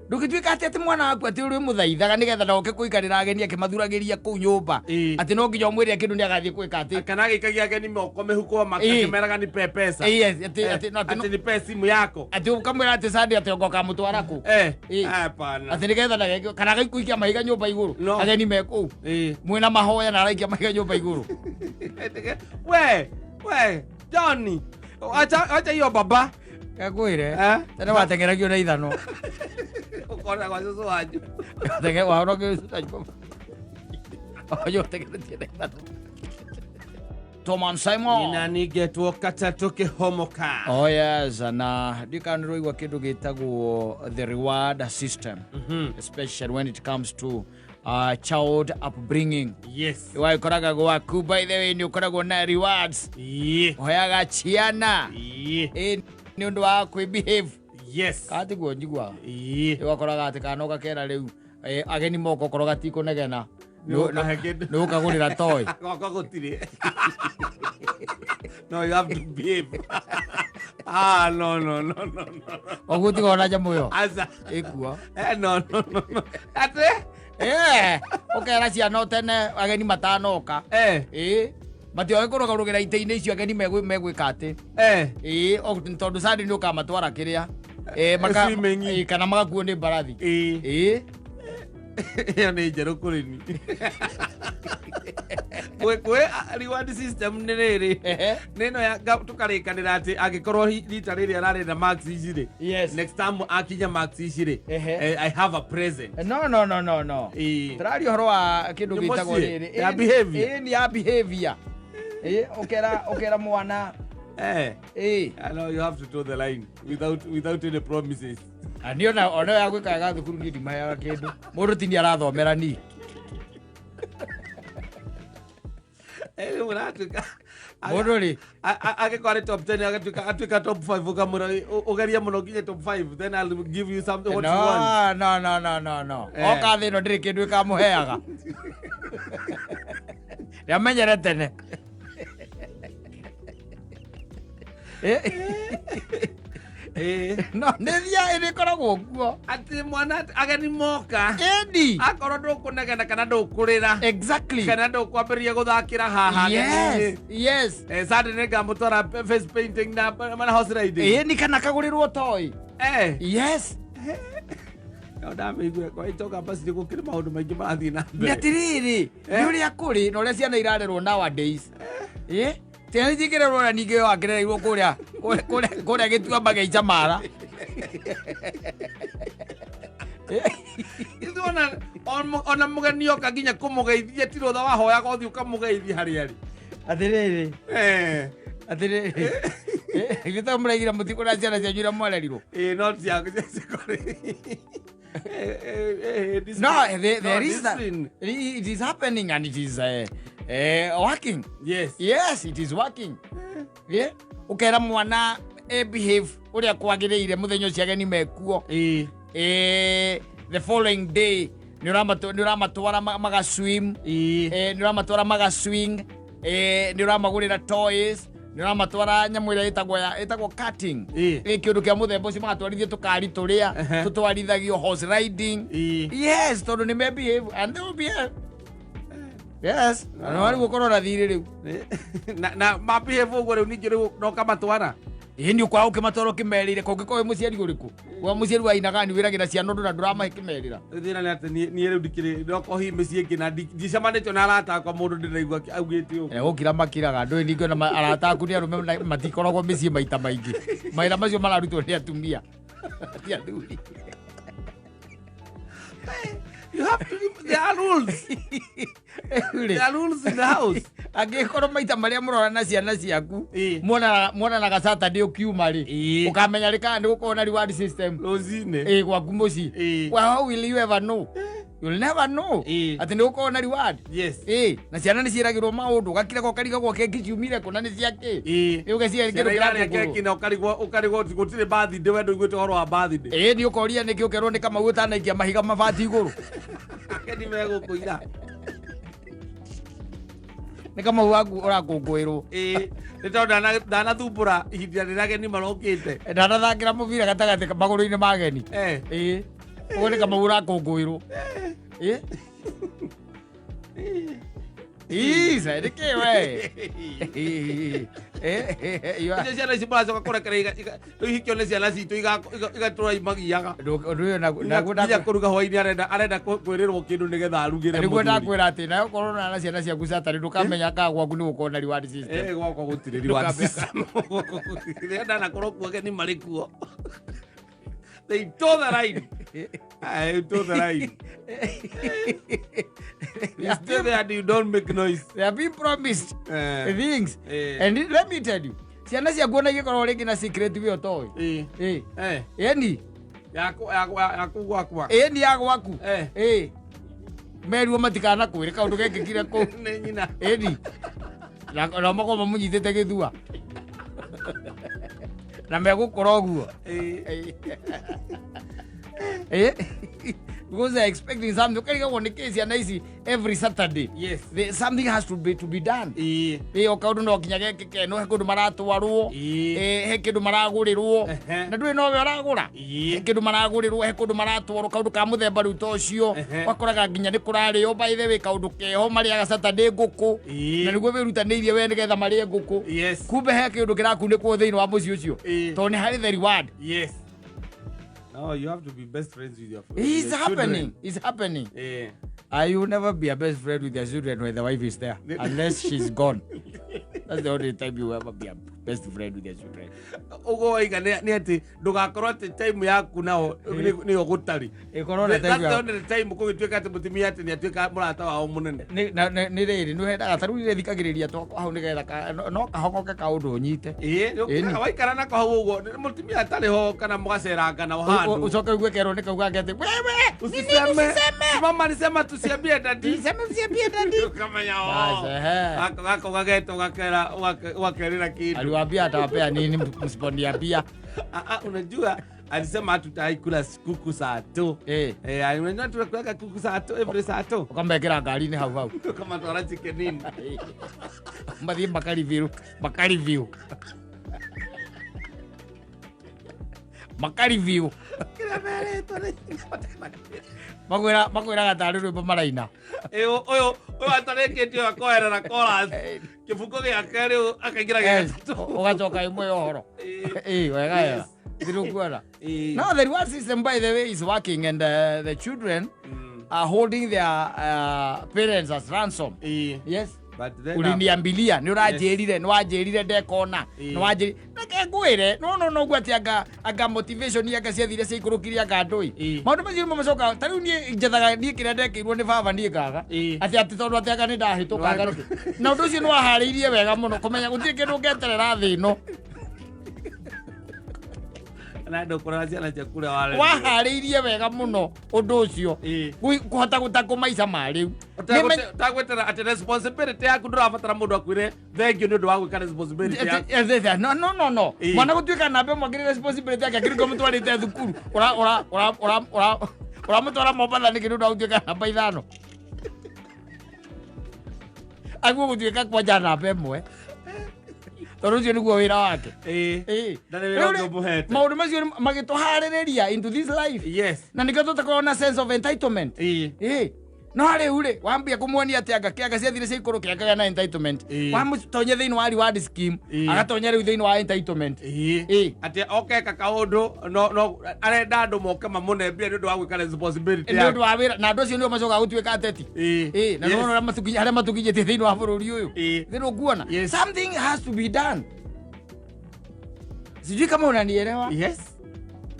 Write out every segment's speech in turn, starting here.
ndugituika ati mwana waku ati uri muthaithaga nigetha ndoke kuikarira ageni akimathuragiria ku nyumba ati no nginya mwiri kindu ni agathie kwika ati kana gikagia ageni moko mehuko makimeraga ni pesa ati ni pesa simu yako ati ukamwira ati sadi ati ngoka mutwara ku hapana ati nigetha na kana gaikuikia mahiga nyumba iguru ageni meku mwina mahoya na araikia mahiga nyumba iguru we Johnny acha hiyo baba kakwire tena watengeragio na ithano ukona kwa susu waju tenge waona ke susu ayo tengeretie na ithano Toman Simon ina nigetwo katatu kihomoka yes na ndikanirwo igwa kindu gitagwo the reward system especially when it comes to child upbringing. Yes. Wai koraga gwaku by the way ni ukoragwo na rewards. Hoyaga ciana. Ni undu wa kwi behave. Yes. Kati gwo njigwa. Iwa koraga ati kanoka kera riu ageni moko koroga tiko negena. No kagurira toy. Gotire. No, you have to behave. No. Oguti gona jamu yo. Asa. Ekua. No. Ate? Okera ciana tene ageni matanoka. Matio gikoroga rugira ite-ini icio ageni megwika ati. Tondu sadi ni ukamatwara kiria. Kana magakuo ni mbarathi. Iyo ni njeru kuri ni. Kwe reward system ni riri. Nino ya tukarikanira ati agikorwo rita riri ararenda max icire. Yes. Next time akinya max icire. I have a present. No. Trari horo wa kindu gitagwo riri. Ya behavior. Ni ya behavior. Okera mwana. I know you have to toe the line without any promises. Ani ona ya gwikaga thukuru ni ndimaya kindu. Mundu tini arathomera ni. Muratuka. Mundu ri agikore top 10 atuka top 5 ukamura ugeria muno nginya top 5 then I'll give you something what you want. No. Oka thino ndiri kindu ikamuheaga. Yamenyere tene. No, nethia iri koragwo guo. Ati mwana ageni moka. Edi. Akorwo ndukunegena kana ndukurira. Exactly. Kana ndukwambiria guthakira haha. Yes. Sadi nega mutora face painting na mana house riding. Ni kana kagurirwo toy. Yes. No ndamigwe kwa itoka basi ndikukira maundu maingi marathi na mbere. Nyatiriri. Ni uria kuri no uria ciana irarerwo nowadays. Tena jikirerwo na ningĩ wakirereirwo kuria gituamba gia Icamara. Ithuona ona mugeni oka nginya kumugeithia tiro tha wahoya gothi ukamugeithia hari ari. Atiriri. Atiriri. Gita muragira mutiko na ciana cianyu ira mwarerirwo. Not ciaku cikori. No, there is that. It is happening and it is working. Yes, it is working. Ukera mwana behave uria kwagiriire muthenya ucio ageni mekuo. The following day ni uramatwara magaswim. Ni uramatwara magaswing. Ni uramagurira toys. Ni uramatwara nyamu ira itagwo cutting. Kindu kia muthemba ucio magatwarithie tukari turia tutwarithagio horse riding. Yes, tondu ni behave and they will behave. Yes, na wali gukoro na thiri riu. Na mabehave uguo riu ningi riu no kamatwara. Ni ukwa ukimatwara ukimerire kungikoe muciari uriku. Wa muciari wa ina gani wiragira ciana ndu na ndurama kimerira. Thina ni ati ni riu ndikiri ndoko hi micii ingi na ndicemanitio na arata kwa mundu ndiraigua augite uguo. Ukira makiraga ndu ningi na arata aku ni arume matikoragwo micii maita maingi. Maira macio mararutwo ni atumia. Ti athuri. You have to there are rules. There are rules in the house. Angikoro maita maria murora na ciana ciaku mwana na gasata ndio kiuma ri ukamenya rika ndi gukona reward system rozine gwaku muci how will you ever know? You'll never know. Ati ndi gukona reward. Yes. Na ciana ni ciragirwo maundu gakira ko kariga gwo keki ciumire kuna ni ciake ugacia ngiru kira keki na ukarigwo gutire birthday wendo igwite horo wa birthday ni ukoria niki ukerwo ni kama gutanaikia mahiga mabati iguru akeni megukuira ni kama wangu urakungwirwo ni tondu ndanathumbura ihinda rĩrĩa ageni marokĩte ndanathangira mubira gatagati maguru-ini mageni Uone kama urakũngũĩrwo. Isa, de qué, güey? Yo ya no hice para eso, con que yo dije que le decía la cita y gato ahí magiaga. Ya con una joya arena correr o quiero negar a alguien. Ni kwenda kwira ati nayo corona na ciana ciaku catari ndukamenya ka gwaku ni gukona reward system. Gwakwa gutire reward system. Na korwo kuo ni marikuo. They told the line. I told the line. You stay there and you don't make noise. They have been promised things. And let me tell you, ciana ciaku na igikorwo ringi na secret wi otoi. Yani yaku gwakwa. Ni ya gwaku. Meruo matikana kwire kaundu gekikire ku. Ni nyina. Ni. Na magoma munyitete githua. Na megukora oguo. Because they're expecting something. Okay, on the case here every Saturday. Yes. Something has to be done. Okaundu no kinya geke no hekundu maratwarwo. Hekindu maragurirwo. Na ndui no we uragura. Hekindu maragurirwo hekundu maratwarwo kaundu ka muthemba riu tocio. Wakoraga nginya ni kurario by the way kaundu keho mari aga Saturday nguku. Na niguo wirutaneirie we nigetha mari nguku. Kumbe he kindu kirakunikwo thiini wa muci ucio. To ni hari the reward. Yes. Oh, you have to be best friends with your It's happening. It's happening. You will never be a best friend with your children when the wife is there. Unless she's gone. That's the only time you will ever be a best friend with your children. Ugo iga ni ati ndugakorwo ati time yaku nao ni ogutari. Ikorwo time ya. That's the time ko gitweka ati mutimia ati ni atweka murata wao munene. Ni riri nu hendaga taru ire thikagiriria to hau ni getha no kahokoke kaundu nyite. Waikara na kahu ugo mutimia atari ho kana mugaceranga na handu. Ucoke ugue kero ni kauga ati wewe usiseme. Mama alisema tusiambie dadi. Sema usiambie dadi. Kama yao. Ako gageto gakera wakerera kitu. Aliwaambia atawapea nini msipondia pia. Unajua alisema hatutaikula kuku saa 2. Unajua tunakula kuku saa 2 every saa 2. Ukambekera ngari ni hau. Kama twara chicken nini. Mbathi Bakari view. Kila mere tore. Makwira gatari rwimbo maraina. Uyu atareketio akoera na chorus. Kibuko giake riu akaingira gatatu. Ugacoka imwe yohoro. Wega. Ndirukuona. Now the reward system by the way is working and the children are holding their parents as ransom. Yes. Uliniambilia ni urajirire ndekona ni wajiri nakengwire no gwati aga motivation yaga ciathire ciikurukiria ngandui maundu macio macoka tariu nie njethaga nie kire ndekirwo ni baba nie ngaga ati tondu ati aga ni ndahitukaga na undu ucio ni wahariirie wega muno kumenya gutiri kindu ngeterera thino na ndokora ciana ciakura wale wahariirie wega muno undu ucio kuhota gutakuma mari tagwetera ati responsibility yaku ndurabatara mundu akwire thank you ni undu wa gwika responsibility yaku no mwana gutwika nambe mwagire responsibility yake akiri mutwarite thukuru ora mutwara Mombasa ni kindu gutwika namba 5 agwo gutwika kwanja namba 1 tondu ucio niguo wira wake maundu macio magituhaririria into this life na nikio tutakorwo na sense of entitlement no riu ri wambia kumwonia ati anga kiaga ciathire ciikuru kiaga na entitlement wamutonye thiini wa reward scheme agatonya riu thiini wa entitlement ati okeka kaundu no arenda andu moke mamunembia ni undu wa gwika responsibility ni undu wa wira na andu acio nio macoka gutwika ateti na no haria matukinyitie thiini wa bururi uyu thiini nguona something has to be done. Sijui kama unanielewa.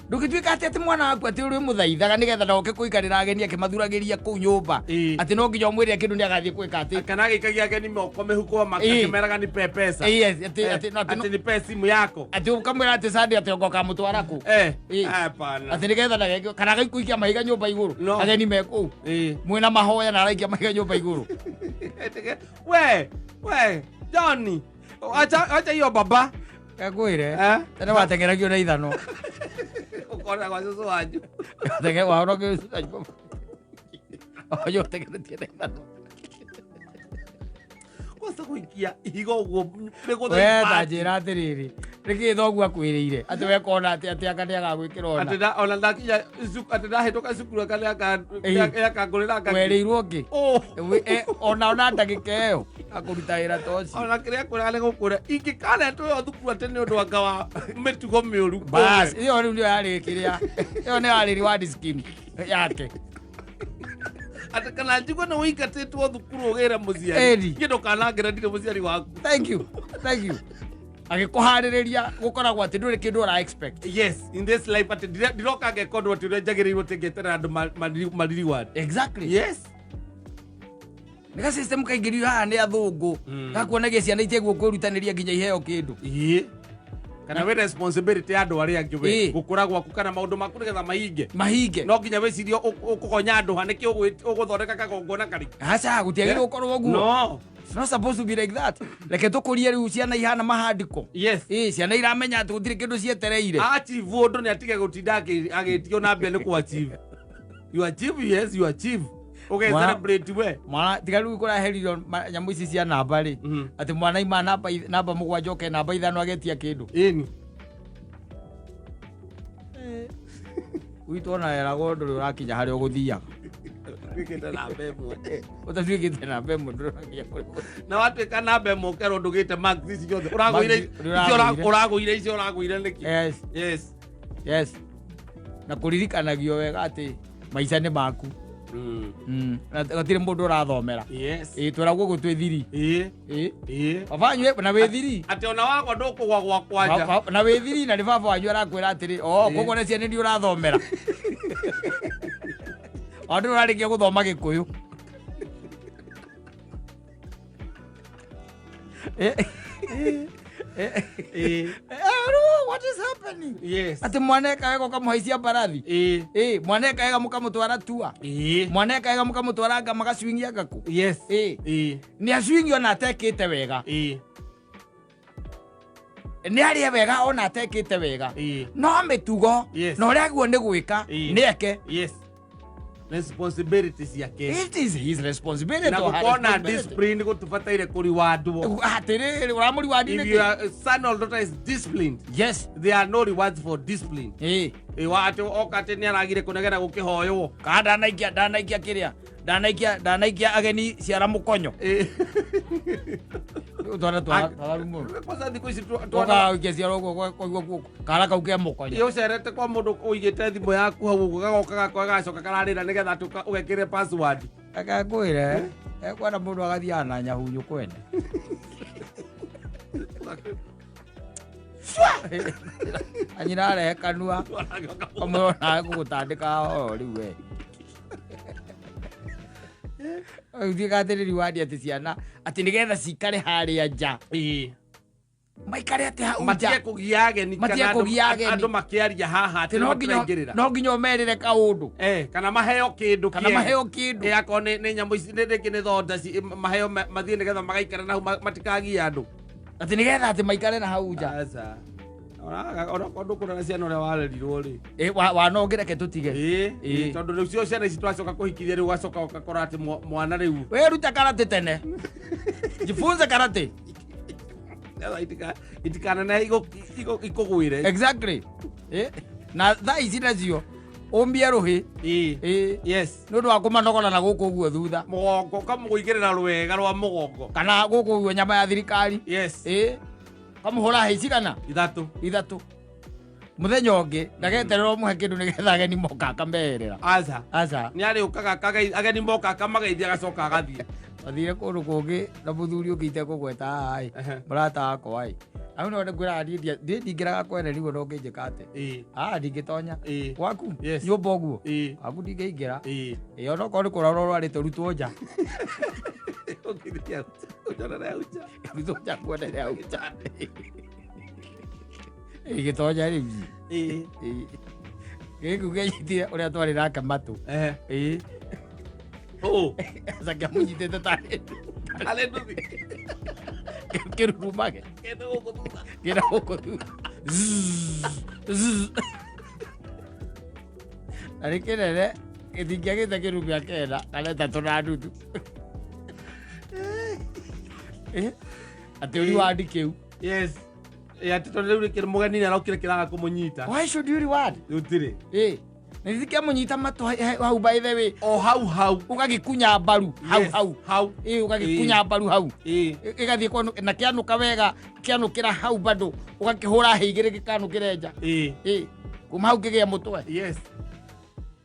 Ndugitwika ati mwana waku ati uri muthaithaga nigetha ndoke kuikarira ageni akimathuragiria ku nyumba ati no nginya mwiri kindu ni agathie kwika ati kana gikagia ageni moko mihuko makimeraga ni pesa ati ni pesa simu yako ati ukamwira ati sadi ati ngoka mutwara ku hapana ati nigetha ndageke kana gaikuikia mahiga nyumba iguru ageni meku mwina mahoya na araikia mahiga nyumba iguru we Johnny acha hiyo baba Egwire tena watengeragio na ithano ukora kwa susu wanju tenge wahoro ke oyo tengeretie na ithano kosa kuikia igo guo weta njira atiriri Reke thogu akwirire ati we kona ati akani agagwikira ona ati da ona ndakinya ati da hetoka cukuru akani akangurira werirwo ngi ona ndagikeo akurutaira toci ona kiria kurale gukura ingikana to thukuru ati ni undu wanga wa mitugo miuru bas iyo ndio yari kiria iyo ni yari reward scheme yake ati kana njigwa no wikatetwo thukuru ugira muciari ngindo kana ngira ndire muciari waku. Thank you agikuhaririria gukoragwo ati nduri kindu ora expect. Yes, in this life ati ndiroka ngekondo ati urenjagirirwo tegetera andu mariri ward. Exactly. Yes. Nika system kaigirio haha ni athungu gakuonagia ciana itegwo kwirutaniria nginya iheo kindu. Kana we responsibility andu aria angi we gukura gwaku kana maundu maku nigetha mahinge no nginya wicirio ukugonya andu haniki uguthondeka kagongona kari aca gutiagirwo ukorwo uguo. No, it's not supposed to be like that. Leke tukurie riu ciana ihana mahandiko. Yes. Ciana iramenya ati gutire kindu cietereire. Achieve undu ni atige gutinda agitio na mbere ni ku achieve. You achieve, yes, you achieve. Okay, celebrate we. Mwana tiga riu kuraheririo nyamu ici cia namba ri. Ati mwana ima namba mugwanja oke namba ithano agetia kindu. Uitona era gondo urakinya hari uguthiaga. Twikite namba imwe. Utatuikite namba imwe nduragia kuri. Na watuika namba imwe ukero ndugite marks ici ciothe. Uragwire icio uragwire niki? Yes. Na kuririkanagio wega ati maica ni maku. Gatire mundu urathomera. Twiragwo gutwi thiri. Baba wanyu na we thiri. Ati ona wako ndukugwa gwa kwanja. Na we thiri na ni baba wanyu arakwira atiri koguo ne ciana ndi urathomera. Andu urarikia guthoma Gikuyu. What is happening? Yes. Ati mwaneka ego kamuhaisia barathi. Mwaneka ega mukamutwara tua. Mwaneka ega mukamutwara anga magaswingia gaku. Yes. Ni aswingi ona atekite wega. Ni ari wega ona atekite wega. No mitugo no ria guo ni gwika ni eke. Yes. Responsibilities yake. It is his responsibility. Na gukona discipline gutubataire kuri wadu. Atiri uramuri wadi ni. If your son or daughter is disciplined, yes, there are no rewards for discipline. Watu okate ni aragire kunegera gukihoyo. Ka danaikia kiria. Danaikia ageni ciara mukonyo. Utona twararumo. Kwanza thiko ici twara ukicia rogo kara kauke mukonyo. Iyo cerete kwa mundu uigite thimbo yaku hau gagoka gakwa gacoka kararira nigetha tuka ugekire password. Akakwire ekwana mundu agathia na nyahunyu kwene. Anyina are kanua. Omona gugutandika o riu we. Thigathiriri wadi ati ciana ati nigetha cikare haria nja. Maikare ati hau nja. Matie kugia ageni kana andu makiaria haha ati no nginya no nginya umerire kaundu. Kana maheo kindu akone ni nyamu ici ndiki ni thonda maheo mathie nigetha magaikara na matikagia andu. Ati nigetha ati maikare na hau nja. Aca. Ona kondu kuna na ciana uria warerirwo ri. Wanongereke tutige. Tondu riu cio ciana ici twacoka kuhikithia riu gacoka ukakora ati mwana riu. We ruta karate tene. Jifunze karate. Itikana na ikugwire. Exactly. Na tha ici nacio umbia ruhi. Yes. Nundu wa kumanogora na guku guo thutha. Mugongo kamuguigirira rwega rwa mugongo. Kana guku guo nyama ya thirikari. Yes. Kamuhura heici kana ithatu muthenya ungi ndageterera muhe kindu nigetha ageni moka akamerera. Aca ni ari ukaga ageni moka akamageithia gacoka agathie athire kundu kungi na muthuri ukite kugweta ai murata wakwa ai au no ngwira ndingiraga kwene riu no nginjika ati ndingitonya gwaku nyumba uguo aku ndingiingira ona korwo kurora rwari turutwo nja gitonya riu giku gĩnyitire ũrĩa twarĩ nake matũ aca kĩamunyitĩte tarĩ kĩrurumage kĩna gũkũ thutha na nĩ kĩnene gĩtingĩagĩte kĩru gĩa kenda kana ĩtatũ na nuthu atĩ ũri wandi kĩu Ati tondu riu mugeni arokire kiraga kumunyita. Why should you reward? Utire. Nithike munyita matu hau by the way. O hau. Ugagikunya mbaru hau. Ugagikunya mbaru hau. Igathie kwa na kianuka wega, kianukira hau bado. Ugakihura heigire gikanukire nja. Kuma hau kigia mutwe. Yes.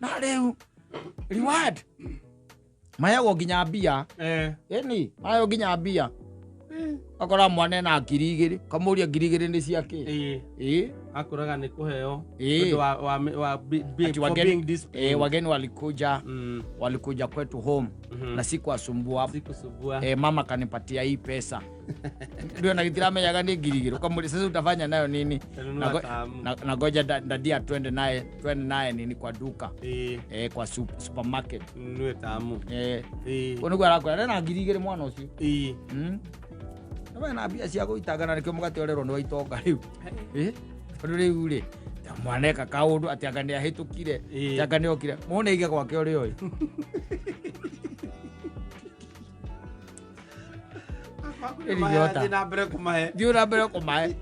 Na riu reward. Mayago nginya mbia. Eni, mayago nginya mbia. Akora mwana na 2,000 kamuria 2,000 ni ciake. Akuraga ni kuheo wa being disciplined. Wageni walikuja kwetu home na sikuwasumbua. Mama kanipatia hii pesa. Ndio nakitiramenya ni 2,000 kamuria sasa utafanya nayo nini? Na goja dadia twende naye nini kwa duka. Kwa supermarket. Nwe tamu. Onugwa rakora na 2,000 mwana ucio. Na mbia cia guitangana nikio mugateorerwo ni wa itonga riu. Tondu riu ri mwaneka kaundu ati anga ni ahitukire anga ni okire muone ige gwake uri oi. Na mbere kumahe.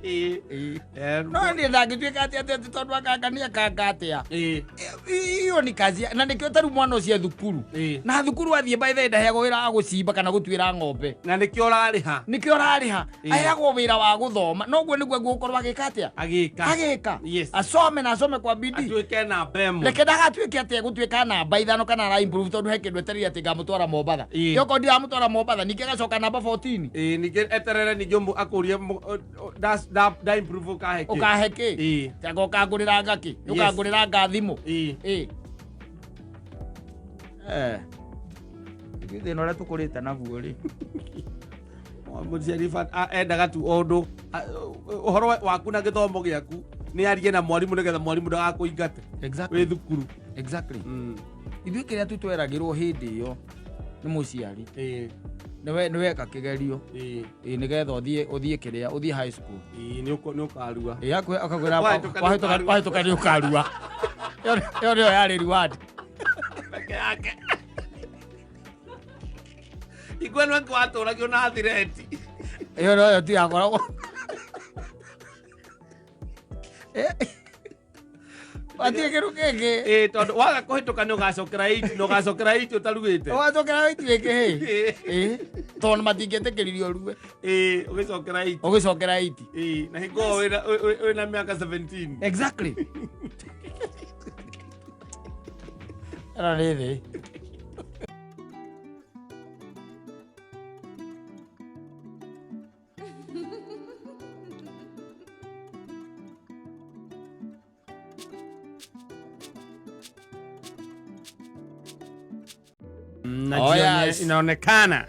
No ni ndangituika ati tondu akangania kangatia. Iyo ni kazi na nikio taru mwana ucio thukuru. Na thukuru athie by the ndaheagwo wira agucimba kana gutwira ng'ombe. Na nikio rariha. Aheagwo wira wa guthoma. No guo niguo gukorwo agikatia. Agika. Asome kwa bidii. Atuike na bemo. Reke ndagatuike ati gutwika namba 5 kana ra improve tondu he kindu eterire ati ngamutwara Mombatha. Yoko ndiramutwara Mombatha nike gacoka namba 14. Nike eterere ni jombu akurie da improve ukaheke. Tago kagurira ngaki. Ukagurira ngathimu. Githe no tukurite naguo ri. Muciarifa endaga tu ondu uhoro waku na githomo giaku ni arie na mwarimu nigetha mwarimu ndagakuingate. We thukuru. Exactly. Ithuĩ kĩrĩa tweragĩrwo hĩndĩ ĩyo nĩ mũciari. Nĩwe ka kĩgerio. Nĩgetha ũthiĩ kĩrĩa ũthiĩ high school. Nĩ ũkarua. Akakwĩra wahĩtũka nĩ ũkarua. Ĩyo nĩyo yarĩ reward. Peke yake. Igwe nwe kwatũragio na thireti. Ĩyo no ti yakoragwo. Watie kiru kenge. Tondu waga kuhituka ni ugacokera 8 no ugacokera 8 utarugite. Ugacokera 8 geke he. Tondu matingĩtĩkĩririo rue. Ugicokera 8. Ugicokera 8. Na hingo wina miaka 17. Exactly. Era nĩ inaonekana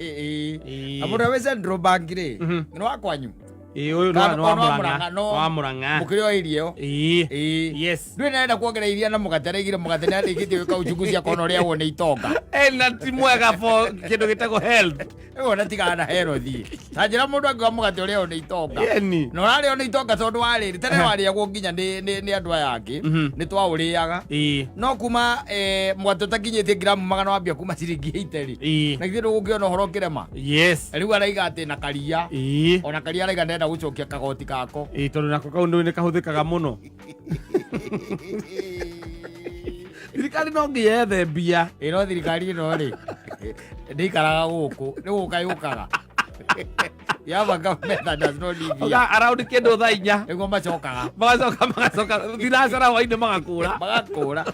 amura weza ndrobangire no akwanyu uyu no Murang'a mukiri o irio yes ndwe naenda kuongereithia na mugatereigire mugate arigite wika uchunguzi akona uria wone itonga na ti mwega for kindu gitego health wona tigana herothi tanjira mundu angiwa mugate uria wone itonga no rari one itonga tondu wariri tene wariagwo nginya ni andu aya angi ni twauriaga no kuma mugate utakinyite gramu 100 wambia kuma ciringi 80 na githiro ungiona horo kirema yes riu araiga ati na karia ona karia araiga ndenda gucokia kagoti kako tondu nako kaundu ni kahuthikaga muno thirikari no ngiyethe mbia no thirikari ino ri ndikaraga guku ni guka yukaga yaba government that does not live here around kindu thaa 4 ego macokaga magacoka thinacara waini magakura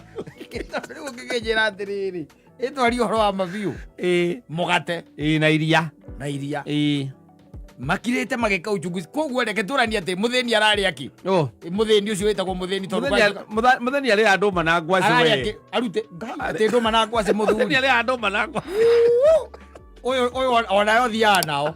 riu ngigijira atiriri itwari uhoro wa mabiu mugate na iria makirite mageka uchunguzi koguo reke turani ati mutheni arari aki mutheni ucio wetagwo mutheni tondu mutheni ari anduma na ngwaci we arute ati nduma na ngwaci muthuri mutheni ari anduma na ngwaci oyo ona yo thia nao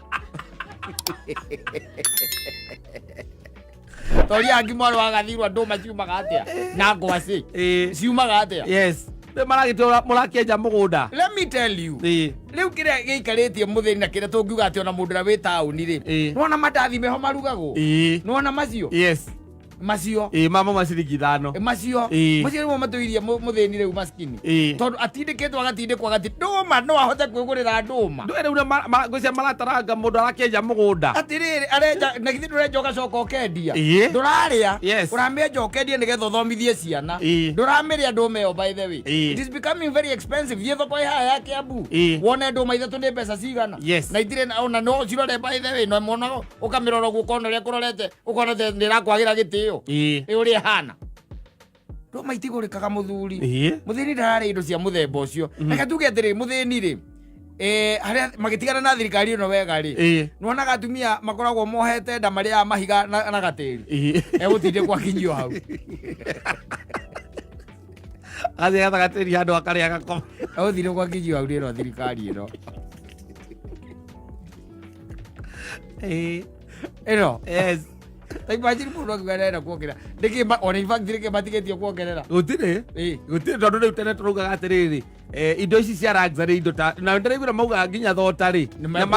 tori angi mwaro agathirwa nduma ciumaga atia na ngwaci ciumaga atia yes maragitora murakienja mugunda let me tell you riu kiria giikaritie mutheni na kiria tungiuga ati ona mundu ra wi tauni ri nona matathi meho marugagwo nona macio yes macio mama maciringi 5 macio nimo matũirie mũthĩni rĩu maskini tondũ atindĩkĩtwo agatindĩkwo ndũma no ahote kwĩgũrĩra ndũma ndũrĩa ngũcia marataranga mũndũ arakĩenja mũgũnda atĩrĩrĩ arenja na githĩ ndũrenja ũgacoka ũkendia ndũrarĩa ũramĩenja ũkendia nĩgetha ũthomithie ciana ndũramĩrĩa ndũma ĩyo by the way it is becoming very expensive thiĩ thoko ĩhaya ya Kiambu wone ndũma ithatũ nĩ mbeca cigana na itirĩ ona no cirore by the way no mona ũkamĩrora ũguo ũkona ũrĩa kũrorete ũkona nĩ ĩrakwagĩra gĩtĩo ũrĩa hana ndũma itigũrĩkaga mũthuri mũthĩni ndararĩa indo cia mũthemba ũcio reke tuge atĩrĩ mũthĩni rĩ harĩa magĩtigana na thirikari ĩno wega rĩ nĩwonaga atumia makoragwo mohete nda marĩa mahiga na gatĩri egũtindĩkwo akinyio hau athiĩ gatĩri handũ akarĩa gakoma egũtindĩkwo akinyio hau nĩ thirikari ĩno ĩno imagine mũndũ akiuga nĩarenda kuongerera nĩkĩ ona in fact nĩkĩ matigĩtio kuongerera gũtirĩ tondũ rĩu tene tũraugaga atĩrĩrĩ indo ici cia luxury indo ta na ndĩraigua mauga nginya thota rĩ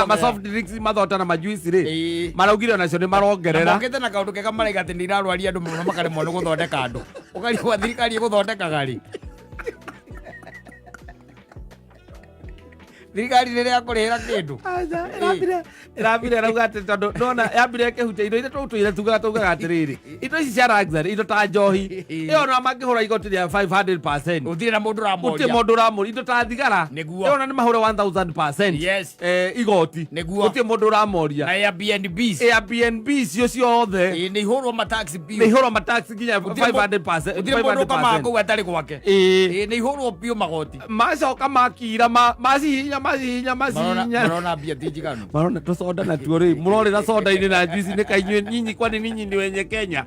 ma soft drinks mathota na majuice rĩ maraugire onacio nĩ marongerera mokĩte na kaũndũ kega maraiga atĩ nĩ irarwaria andũ mũno makaremwo nĩ gũthondeka andũ ũkarigwo thirikari ĩgũthondekaga rĩ thirikari rĩrĩa kũrĩhĩra kĩndũ ĩrambire rauga atĩ tondũ nona yambire ĩkĩhutia indo iria tũtũire tugaga atĩrĩrĩ indo ici cia luxury indo ta njohi ĩyo na mangĩhũra igoti rĩa 500% gũtirĩ na mũndũ ũramoria gũtirĩ mũndũ ũramoria indo ta thigara ĩyo na nĩ mahũre 1000% igoti gũtirĩ mũndũ ũramoria na Airbnb icio ciothe nĩ ihũrwo mataxi bill nĩ ihũrwo mataxi nginya 500% gũtirĩ mũndũ ũkamaga kũu atarĩ gwake nĩ ihũrwo biũ magoti macoka makira macihinya marona mbia ti njiganu marona tũcoda natuo rĩ mũrorĩra soda-inĩ na juici nĩ kainyue nyinyi kwani ninyi nĩ wenye Kenya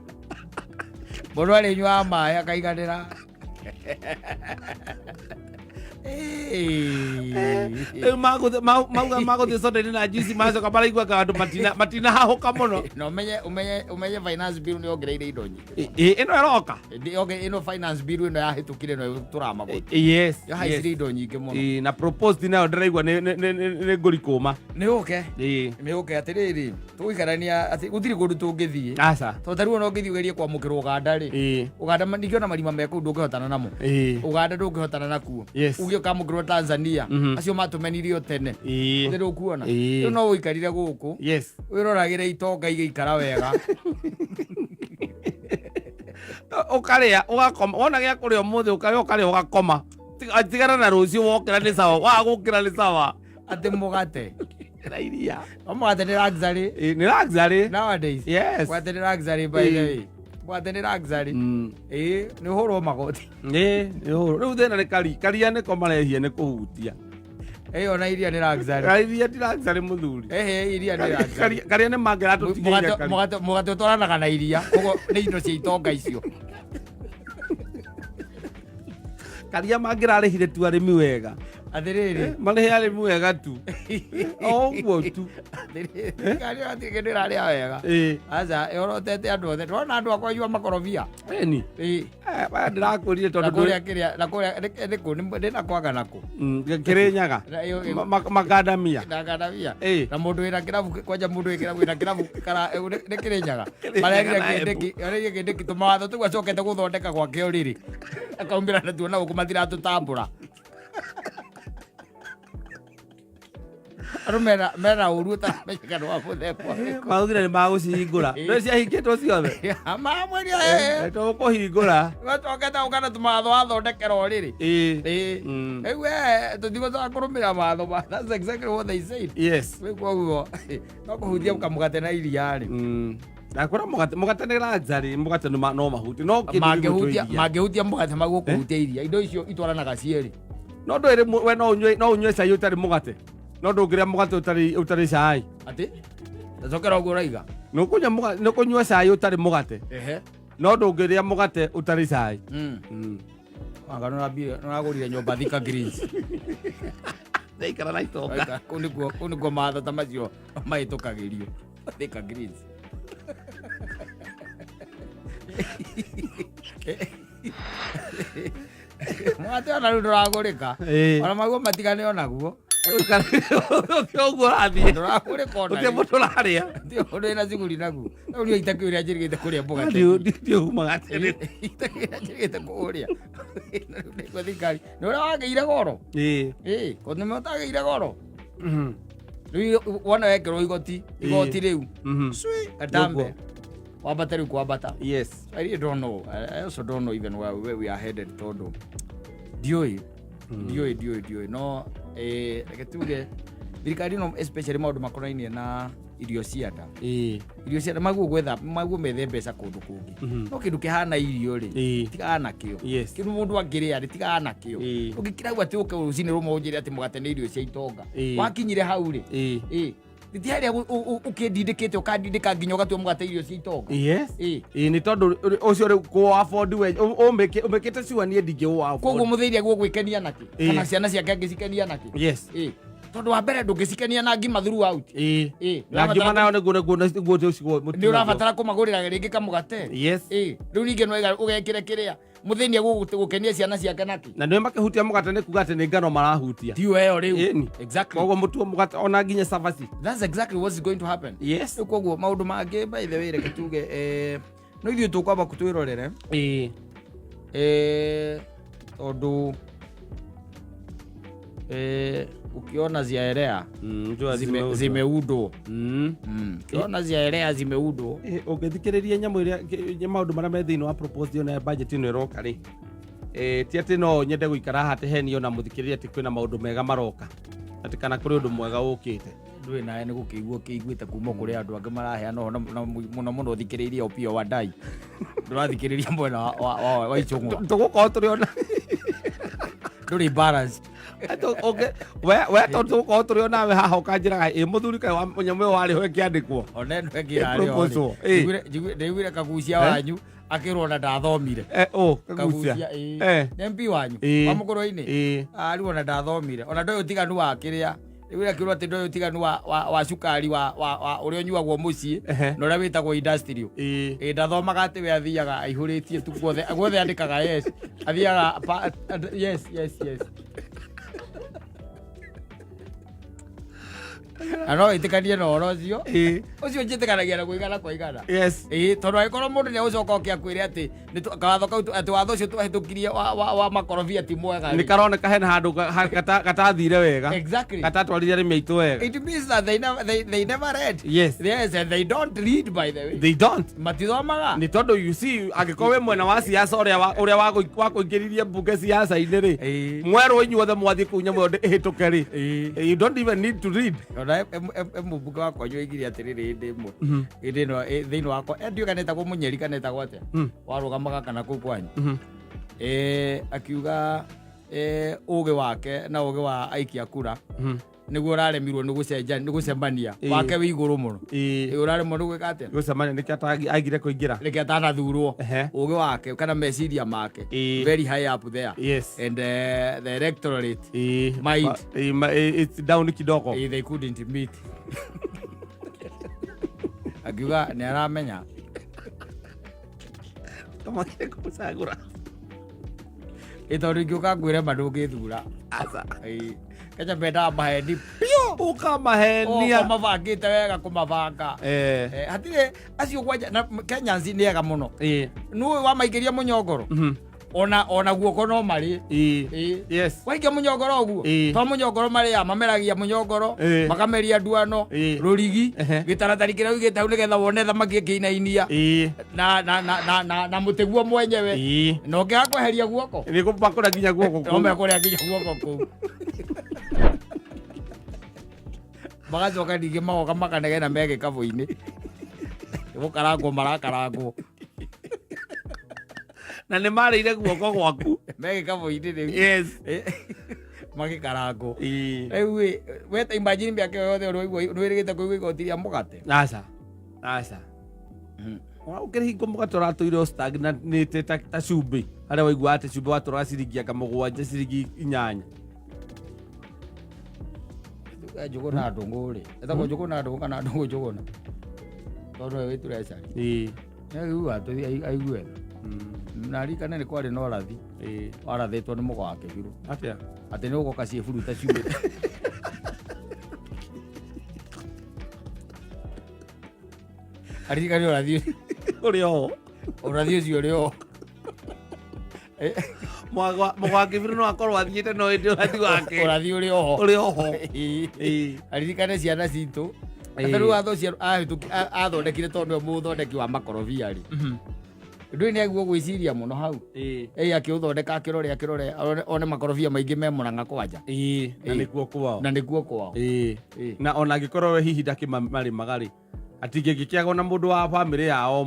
mũndũ arĩnyuaga maĩ akaiganĩra rĩu mauga magũthiĩ soda-inĩ na juici macoka maraiguaga andũ matinahahũka mũno na ũmenye finance bill nĩyongereire indo nyingĩ ĩno ĩroka ĩno finance bill ĩno yahĩtũkire no tũramagoti yahaicire indo nyingĩ mũno na proposed nayo ndĩraigua nĩ ngũrikũma nĩũke atĩrĩrĩ tũgũikarania atĩ gũtirĩ kũndũ tũngĩthiĩ tondũ tarĩu ona ũngĩthiĩ ũgerie kwamũkĩrwo Uganda rĩ Uganda ningĩ ona marima me kũu ndũngĩhotana namo Uganda ndũngĩhotana nakuo ukamũkĩrwo Tanzania acio matũmenirio tene rĩu ũkuona rĩu no ũikarire gũkũ wĩroragĩre itonga igĩikara wega ũkarĩa ũgakoma wona gĩa kũrĩa ũmũthĩ ũkarĩa ũgakoma tigana na rũciũ wokĩra nĩ sawa wagũkĩra nĩ sawa atĩ mũgate na iria mũgate nĩ luxury nĩ luxury nowadays mũgate nĩ luxury by the way mũgate nĩ luxury nĩ ũhũrwo magoti rĩu thĩna nĩ karia nĩko marehie nĩ kũhutia ona iria nĩ luxury iria ti luxury mũthuri iria nĩ luxury karia nĩ mangĩra tũtigĩire mũgate ũtwaranaga na iria koguo nĩ indo cia itonga icio karia mangĩrarĩhire tu arĩmi wega atĩrĩrĩ marĩhe arĩmi wega tu ũguo tu karia ndĩrarĩa wega aca yorotete andũ othe ndĩrona andũ akwa yua makorobia ĩni baya ndĩrakũrire tondũ ndĩnakwaga nakũ Kĩrĩnyaga Macadamia na mũndũ wĩna kĩrabu kwanja mũndũ wĩna kĩrabu nĩ Kĩrĩnyaga marerire kĩndĩki tũmawatho tũu acokete gũthondeka gwake ũrĩrĩ akaumĩra natuo na gũkũ matiratũtambũra andũ mena ũru ũtaramenyeka nĩ wa mũthemba maugire nĩ magũcihingũra nĩ ciahingĩtwo ciothe mamweria tũkũhingũra gacokete ũkana tũmawatho wathondekera ũrĩrĩ rĩu tũtigũcoka kũrũmĩra mawatho that's exactly what they said koguo no kũhutia kamũgate na iria-rĩ nakora mũgate nĩ luxury mũgate no mahuti no mangĩhutia mũgate magũkũhutia iria indo icio itwaranaga cierĩ no ndwĩrĩ we no ũnyue cai ũtarĩ mũgate no ndũngĩrĩa mũgate ũtarĩ cai atĩ ndacokera ũguo ũraiga nĩkũnyua cai ũtarĩ mũgate no ndũngĩrĩa mũgate ũtarĩ cai anga nũragũrire nyũmba Thika Greens ikara na itonga kũu nĩkuo matho ta macio mahĩtũkagĩrio Thika Greens mwate ona rĩu ndũragũrĩka ona maguo matigane onaguo Ũguo rathiĩ. Ndũrakũrĩ kona. Ũtirĩ mũndũ ũrarĩa. Ndio ũndũ ĩna cuguri naguo. Rĩu nĩo itakĩũrĩa njĩrĩgĩte kũrĩa mboga. Ndio umaga tene. Itakĩũrĩa njĩrĩgĩte kũrĩa. Nĩguo thirikari. Nĩ ũrĩa wagĩire goro. Ko nĩ mũtagĩire goro. Rĩu wona wekĩrwo igoti rĩu. Gatambe. Wambata rĩu kwambata. Yes. I don't know. I also don't know even where we are headed tondũ. Ndiũĩ. No reke tuge thirikari no especially maũndũ makonainie na irio cia nda. Irio cia nda maguo methe mbeca kũndũ kũngĩ. No kĩndũ kĩhana irio rĩ tigana kĩo. Kĩndũ mũndũ angĩrĩa rĩ tigana kĩo. Ũngĩkira atĩ ũke rũcinĩ rũmwe ũnjĩre atĩ mũgate nĩ irio cia itonga. Wakinyire hau rĩ. Ti harĩa ũkĩndindĩkĩte ũkandindĩka nginya ũgatua mũgate irio cia itonga. Nĩ tondũ ũcio rĩ kũ afford we ũmĩkĩte sure niĩ ndingĩ afford. Koguo mũthĩiria gwĩkenia naki kana ciana ciake angĩcikenia naki. Tondũ wa mbere ndũngĩcikenia na ngima throughout. Na ngima nayo nĩguo nĩ ũrabatara kũmagũrĩra rĩngĩ kamũgate. Rĩu ningĩ no ũgekĩre kĩrĩa mũthĩiria gũkenia ciana ciake naki. Na nĩ makĩhutia mũgate nĩ kuga atĩ nĩ ngano marahutia. Tiyo ĩyo rĩu. Exactly. Koguo mũtuo mũgate ona nginya cabaci. That's exactly what's going to happen. Koguo maũndũ mangĩ by the way reke tuge no ithuĩ tũkwamba kũtwĩrorere. Tondũ ukiona ziaelea zimeudwo. Ukiona ziaelea zimeudwo. Ũngĩthikĩrĩria nyamũ iria maũndũ marĩa me thĩinĩ wa proposed na budget ĩno ĩroka rĩ. Ti atĩ no nyende gũikara haha teheni ona mũthikĩrĩria atĩ kwĩna maũndũ mega maroka. Atĩ kana kũrĩ ũndũ mwega ũkĩte. Ndũĩ nawe nĩ gũkĩiguĩte kuma kũrĩ andũ angĩ maraheana mũno ũthikĩrĩria Opiyo Wandayi. Ndũrathikĩrĩria mwena wa Icũng'wa. Tũgũkorwo tũrĩ ona ndũrĩ balance. We tondũ tũgũkorwo tũrĩ onawe haha ũkanjĩraga mũthuri kaĩ nyamũ ĩyo warĩ ho ĩkĩandĩkwo. Ona ĩno ĩngĩ ndĩiguire Kagucia wanyu akĩrwo na ndathomire. Kagucia MP wanyu wa Mũkũrũ-inĩ rĩu ona ndathomire. Ona ndũĩ ũtiganu wa kĩrĩa rĩu akĩrwo atĩ ndũĩ ũtiganu wa cukari wa ũrĩa ũnyuagwo mũciĩ na ũrĩa wĩtagwo industrial. Ndathomaga atĩ we athiaga aihũrĩtie tu guothe andĩkaga yes athiaga yes. Ano itikanie na ũhoro ũcio njĩtĩkanagia na kũigana kwa igana. Tondũ agĩkorwo mũndũ nĩ ũgũcoka ũkĩakwĩre atĩ watho kau atĩ watho ũcio twahĩtũkirie wa makorobia ti mwega. Nĩ karoneka hena handũ gatathire wega. Gatatwarire arĩmi aitũ wega. It means that they never read. Yes, and they don't read by the way. They don't. Matithomaga. Nĩ tondũ you see angĩkorwo wĩ mwena wa siasa ũrĩa wa kũingĩririe mbunge siasa-inĩ rĩ mwerũ inyuothe mwathiĩ kũu nyamũ ĩyo ĩhĩtũke rĩ you don't even need to read. Mũmbunge wakwa nyoigire atĩrĩrĩ hĩndĩ ĩmwe hĩndĩ ĩno thĩinĩ wakwa ndiũĩ kana etagwo Mũnyeri kana etagwo atĩa warũgamaga kana kũu kwanyu akiuga ũgĩ wake na ũgĩ wa aikia kura nĩguo ũraremirwo nĩ gũcemania wake wĩ igũrũ mũno. Ũraremwo nĩ gwĩka atĩa gũcemania nĩkĩo agire kũingĩra nĩkĩo atanathurwo. Ũgĩ wake kana meciria make very high up there. And the electorate mind it's down kidogo. They couldn't meet. Akiuga nĩ aramenya tũmakire kũmũcagũra tondũ ingĩũka ngwĩre ma ndũngĩthura. Kacha benda maheni pio ukamahenia mabangĩte wega kũmabanga. Hatirĩ acio kwanja na Kenyans nĩ ega mũno. Nũĩ wamaingĩria mũnyongoro ona guoko no marĩ. Waikia mũnyongoro ũguo to mũnyongoro marĩa mameragia mũnyongoro makameria nduano rũrigi gĩtaratari kĩrĩa ũigĩte hau nĩgetha wone thamaki ĩkĩinainia na mũtĩ guo mwenyewe na ũngĩaga kweheria guoko nĩgũkũrĩa nginya guoko kũu. Mekũrĩa nginya guoko kũu magacoka ningĩ magoka makanegena me gĩkabũ-inĩ gũkarangwo marakarangwo na nĩ marĩire guoko gwaku me gĩkabũ-inĩ rĩu magĩkarangwo. Rĩu we ta imagine mĩaka yothe nĩwĩrĩgĩte kũigua igoti rĩa mũgate. Aca ũkĩrĩhingo mũgate ũratũire stagnated ta cumbĩ harĩa waigua atĩ cumbĩ watũraga ciringi aka mũgwanja ciringi 8. Njũgũna ndũngũ-rĩ etagwo njũgũna ndũngũ kana ndũngũ njũgũna tondũ we wĩtũrecari nĩaiguaga tũthiĩ aigue na ririkane nĩ kwarĩ na ũrathi warathĩtwo nĩ mũgo wa Kĩbirũ atĩ nĩ ũgoka ciĩburu ta ciumĩte Aririkane ũrathi ũcio ũrĩ o. Mũgwaki biro no akorwo athiĩte no ĩndĩ ũrathi wake. Ũrĩ oho. Aririkane ciana citũ. Rĩu athondekire tondũ mũthondeki wa makorobia rĩ. Ndũĩ nĩ aiguo gwĩciria mũno hau. Akĩũthondeka akĩrore one makorobia maingĩ me Mũrang'a kwanja. Na nĩkuo kwao. Na ona angĩkorwo we hihi ndakĩmarĩmaga rĩ, atingĩkĩagwo na mũndũ wa bamĩrĩ yao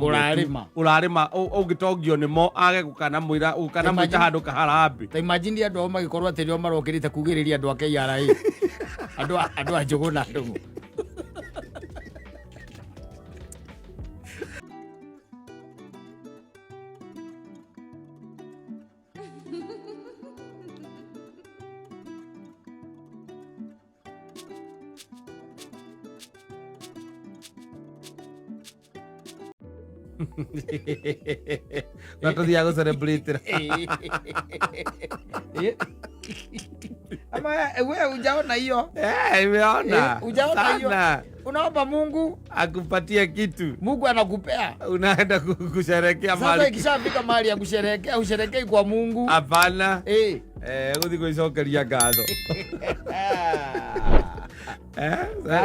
ũrarĩma ũngĩtongio nĩmo age gũkana mwĩta handũ kaharambi. Ta imagine andũ ao magĩkorwo atĩ nĩo marokĩrĩte kugĩrĩria andũ a KRA. Andũ a Njũgũ na Ndũng'ũ. Natũthiaga gũcelebrate. Ama wewe hujaona hiyo? Nimeona. Hujaona hiyo? Unaomba Mungu akupatie kitu. Mungu anakupea. Unaenda kusherehekea mahali. Sasa ikishafika mahali ya kusherehekea, usherehekee kwa Mungu. Hapana. Gũthiĩ gwĩcokeria ngatho.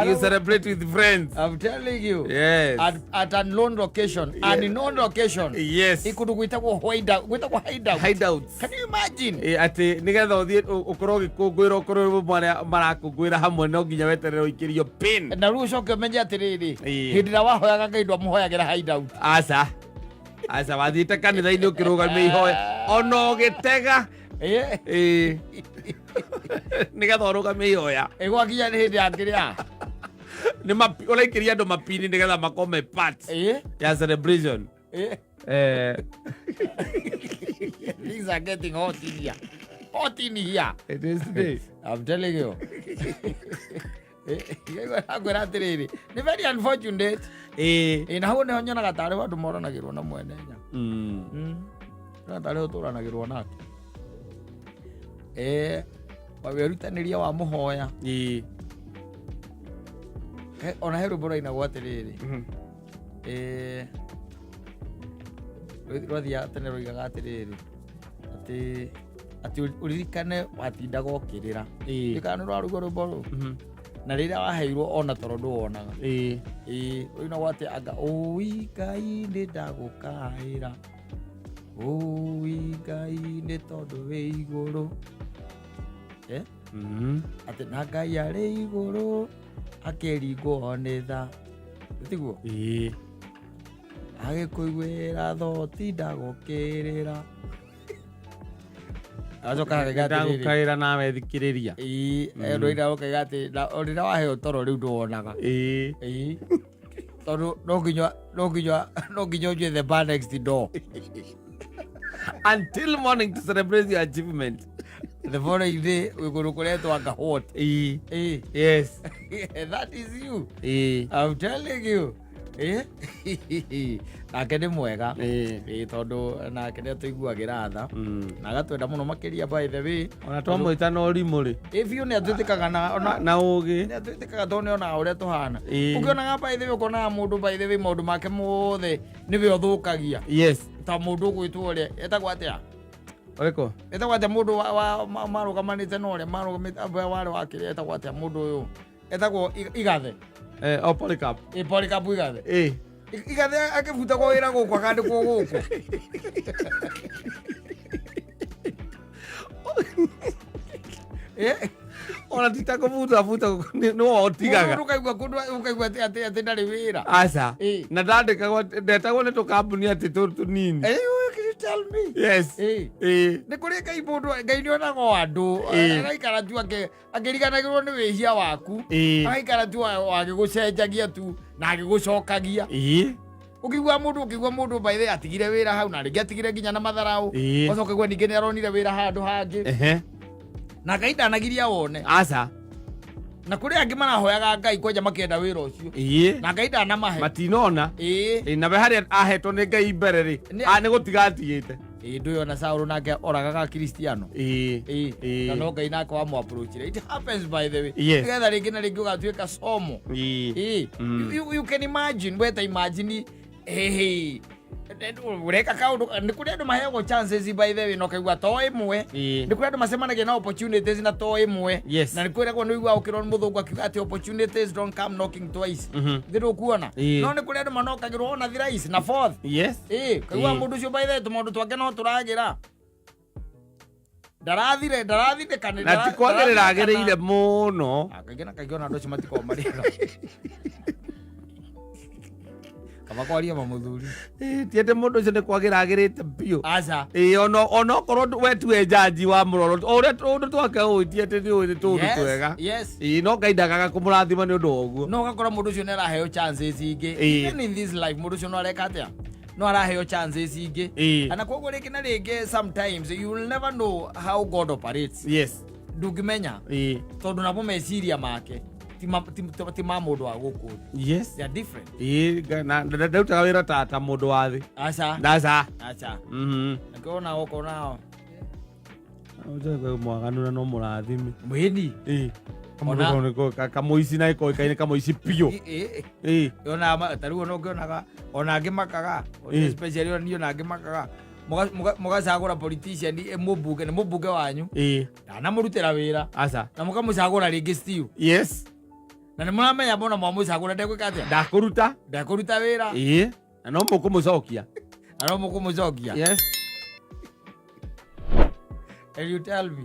You celebrate with friends. I'm telling you. Yes. At an unknown location. Yes. An unknown location. Yes. Ikudu gwĩtagwo hideout. Hideouts. Can you imagine? Atĩ nĩgetha ũthiĩ ũkorwo ũgĩkũngũĩra ũkorwo marĩa marakũngũĩra hamwe no nginya weterere ũikĩrio pin. Na rĩu ũcoke ũmenye atĩrĩrĩ. Hĩndĩ ĩrĩa wahoyaga Ngai ndwamũhoyagĩra hideout. Aca wathiĩte kanitha-inĩ ũkĩrũgamia ihoya ona ũgĩtega. Nĩgetha ũrũgamie ihoya. Gwakinya nĩ hĩndĩ ya kĩrĩa ũraikĩria andũ mapini nĩgetha makome part ya celebration. Things are getting hot in here. Hot in here. It is today. I'm telling you. Ngwĩra atĩrĩrĩ, nĩ very unfortunate. Na hau nĩho nyonaga tarĩ andũ moranagĩrwo na mwene nya. Tarĩ ũtũranagĩrwo nake. Wĩrutanĩria wa mũhoya. Ona he rwĩmbo rũinagwo atĩrĩrĩ. Rwathiaga tene rũigaga atĩrĩrĩ. Atĩ ũririkane watindaga ũkĩrĩra. Ndikana nĩ rwarugwo rwĩmbo rũu. Na rĩrĩa waheirwo ona toro ndũwonaga. Rũinagwo atĩ anga ũi Ngai nĩndagũkaĩra. Ũi Ngai nĩ tondũ wĩ igũrũ. Atĩ na Ngai arĩ igũrũ akeringwo nĩ tha. Tiguo? Agĩkũiguĩra tho tindagũkĩrĩra. Ndagũkaĩra nawe thikĩrĩria. Rũina ũkaiga atĩ rĩrĩa waheo toro rĩu ndũwonaga. Tondũ no nginya ũnjue the bar next door. Until morning to celebrate your achievement. The following day we go to anga hot. Yes. That is you. I'm telling you. Nake nĩ mwega. Tondũ nake nĩ tũiguagĩra tha. Na agatwenda mũno makĩria by the way. Ona twamwĩta na ũrimũ rĩ. If you nĩ atwĩtĩkaga na ũgĩ. Nĩ atwĩtĩkaga tondũ nĩ onaga ũrĩa tũhana. Ũkĩonaga by the way ũkonaga mũndũ by the way maũndũ make mothe nĩwe ũthũkagia. Yes. Ta mũndũ ũgwĩtwo ũrĩa etagwo atĩa? Ũrĩkũ? Etagwo atĩa mũndũ marũgamanĩte na ũrĩa marũgamĩte warĩ wa kĩrĩa etagwo atĩa mũndũ ũyũ? Etagwo Igathe. Polycarp. Polycarp Igathe. Igathe akĩbutagwo wĩra gũkũ akandĩkwo gũkũ. Ona ti ta kũbuta nĩwe ũtigaga. Ũkaigua atĩ ndarĩ wĩra. Aca. Na ndetagwo nĩ tũkambuni atĩ tũnini. Tell me. Yes. Nĩ kũrĩ Ngai mũndũ Ngai nĩ onaga andũ agaikara tu akĩriganagĩrwo nĩ wĩhia waku. Agaikara tu agĩgũcenjagia tu na agĩgũcokagia. Ũkĩigua mũndũ by the way atigire wĩra hau na rĩngĩ atigire nginya na matharaũ. Ũcoka ũigua ningĩ nĩ aronire wĩra handũ hangĩ. Na Ngai ndanagiria wone. Aca. Na kũrĩ angĩ marahoyaga Ngai kwanja makĩenda wĩra ũcio. Na Ngai ndanamahe. Matinona. Nawe harĩa ahetwo nĩ Ngai mbere rĩ. Nĩ gũtiga atigĩte. ndio na Saul nake oragaga Kristiano na no Ngai nake wa mu approach. It happens by the way. Together ringi na ringi ugatuika somo. You can imagine, weta imagine ureka kaundu ni kuri andu mahego chances by the way no kaigua to imwe ni kuri andu masemanagia na opportunities na to imwe na ni kuri no igua ukirona muthungu akiuga ati opportunities don't come knocking twice thiru kuona no ni kuri andu manokagirwo na thrice na fourth kaigua mundu cio by the way tumundu twake no turagira ndarathire kanira na tikwagerera agereire muno akagena kaigona andu cio matiko marika kama kwaria mamuthuri tiete mundu ucio ni kwagira agirite bio aca ono korwo wetu jaji wa muroro uria tundu twake tiete ni uyu tundu twega no Ngai kumurathima ni undu oguo no gakora mundu ucio ni araheo chances ingi even in this life mundu ucio no areka atia no araheo chances ingi ana koguo ringi na ringi sometimes you will never know how God operates ndungimenya tondu nabo meciria make ti ma mundu wa guku they are different na ndautaga wira ta mundu wa thi aca akona oko nao mwaganu na no murathimi mwini kamuici na ikoikaine kamuici pio ona taruo no ngionaga ona angimakaga especially ona niyo angimakaga mugacagura politician mubunge ni mubunge wanyu ndanamurutira wira aca na mukamucagura ringi still na nä må ramenya mbona mwamucagå ra ndegwä ka atä ndakå wä ra na no må kå må cokia and you tell me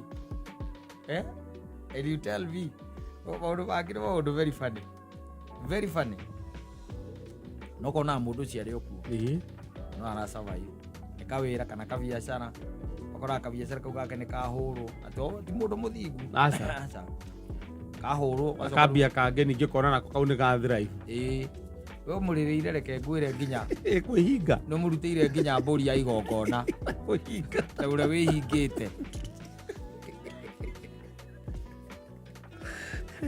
maå mangä nä maå ndå very funny no konaga må ndå å ciarä o kuo no aracabai nä kawä ra kana kabiacara okoraga kabiacara kau gake nä kahå rwo ti må ndå må thingu kahoro akambia kange ningĩ kona nako kau nĩ gathrive we mũrĩrĩire reke ngwĩre nginya kwĩhinga nĩ mũrutĩire nginya mbũri ya igongona kwĩhinga ta ũrĩa wĩhingĩte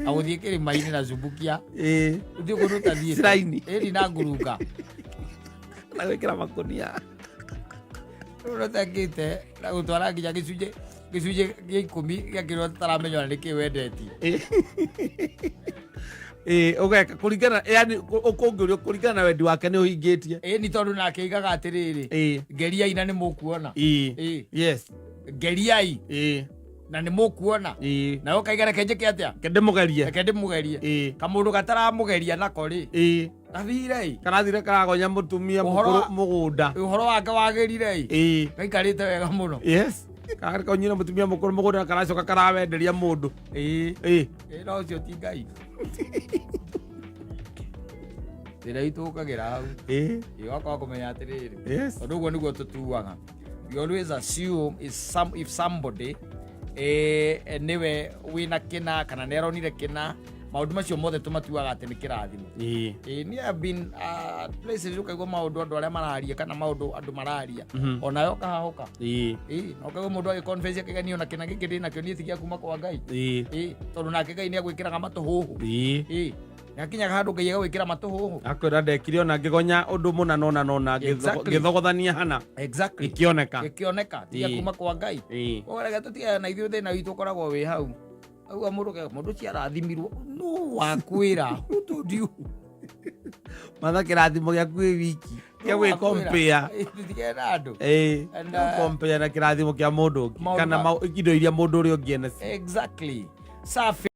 agũthiĩ kĩrĩma-inĩ na cumbukia ũthiĩ kũndũ ũtathiĩte na ngurunga na gwĩkĩra makũnia ũrĩa ũtakĩte na gũtwara nginya gĩcunjĩ gä 10 gäakärwo taramenya nä kä wendetie ũgeka kũringana yani ũkũngĩrio kũringana na wendi wake nĩ ũhingĩtie ni tondũ nake aigaga atĩrĩrĩ ngeriai na nĩ mũkuona ngeriai na nĩ mũkuona nawe ũkaiga reke njĩke atĩa reke ndĩmũgerie kamũndũ gataramũgeria nako rĩ gathire karathire karagonya mũtumia mũgũnda ũhoro wake wagĩrire gaikarĩte wega mũno kagari konyina mũtumia mũkũrũ mũgũnda na karacoka karawenderia mũndũ no ũcio ti Ngai thĩra itũ ũkagĩra hau ũgakorwo kũmenya atĩrĩrĩ tondũ ũguo nĩguo tũtuaga you always assume if somebody nĩwe wĩna kĩna kana nĩ aronire kĩna maũndũ macio mothe tũmatuaga atĩ nĩ kĩrathimo nĩ have been places ũkaigua maũndũ andũ arĩa mararia kana maũndũ andũ mararia onawe ũkahahũka na ũkaigua mũndũ agĩconfess akĩgania ona kĩna gĩkĩ ndĩ nakĩo niĩ ti gĩa kuma kwa Ngai tondũ nake Ngai nĩ agwĩkĩraga matũ hũhũ nĩ akinyaga handũ Ngai agagwĩkĩra matũ hũhũ akwĩra ndekire ona ngĩgonya ũndũ mũna nona ngĩthogothania hana gĩkĩoneka ti gĩa kuma kwa Ngai ũrega tũtigaga na ithuĩ thĩna witũ ũkoragwo wĩ hau auga mũndũ ũcio arathimirwo no wakwĩra ũtũndiu matha kĩrathimo gĩaku wĩ wiki gĩa gwĩkompea kompea na kĩrathimo kĩa mũndũ ũngĩ kana indo iria mũndũ ũrĩa ũngĩ ena exactly safi.